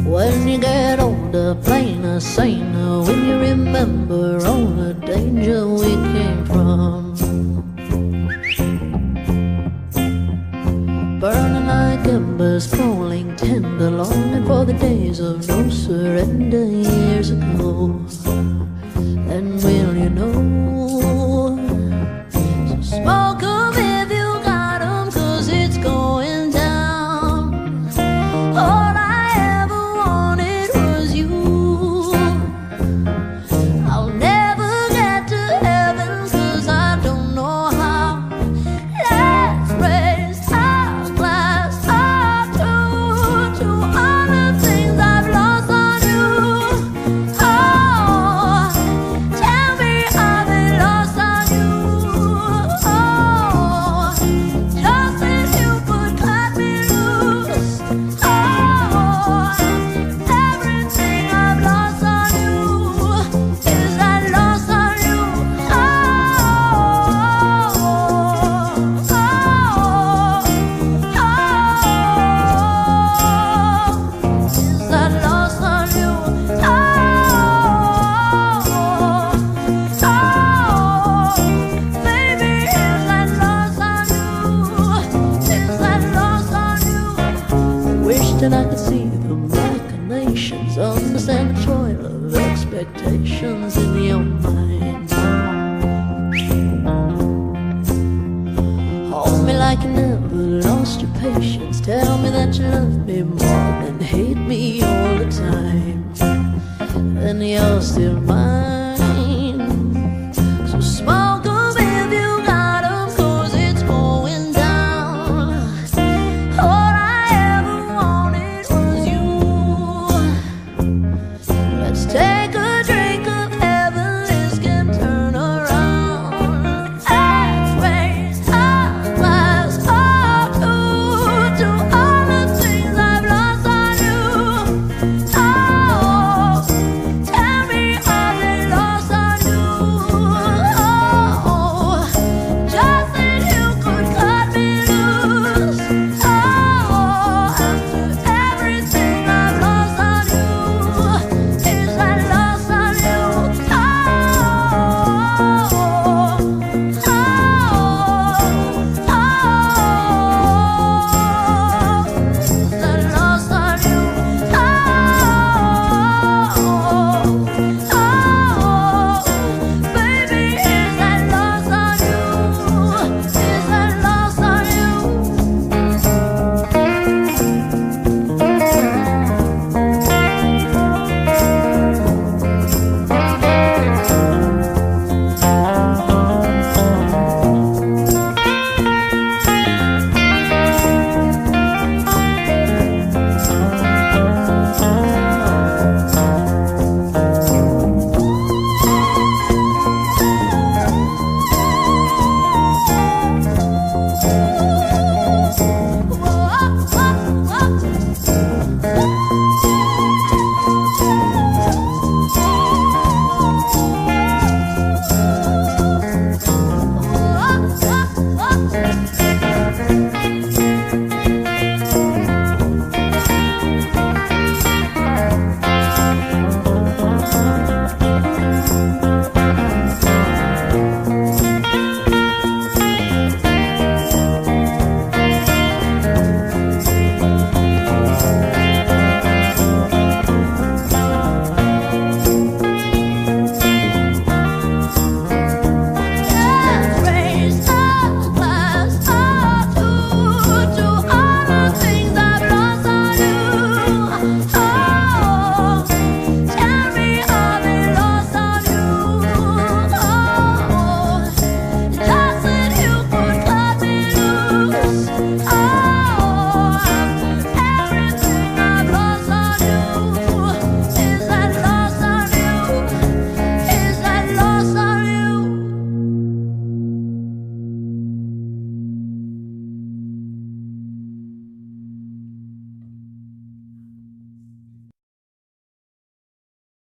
When you get older, plainer, saner, when you remember all the danger we came from, burning like embers, falling tender, longing for the days of no surrender years ago. And will you know? So smoke 'em if you got 'em, 'cause it's going down. All I ever wanted was you. I'll never get to heaven 'cause I don't know how. Let's raise our glass up to all the things I've lost on you. Oh, tell me I've been lost on you. Oh, just as you would cut me loose. Oh, everything I've lost on you is that lost on you. Oh, is that lost on you. Baby, is that lost on you? Is that lost on you? I wish that I could see the machinations, understand the toil of expectations in your mind. Hold me like you never lost your patience. Tell me that you love me more than hate me all the time.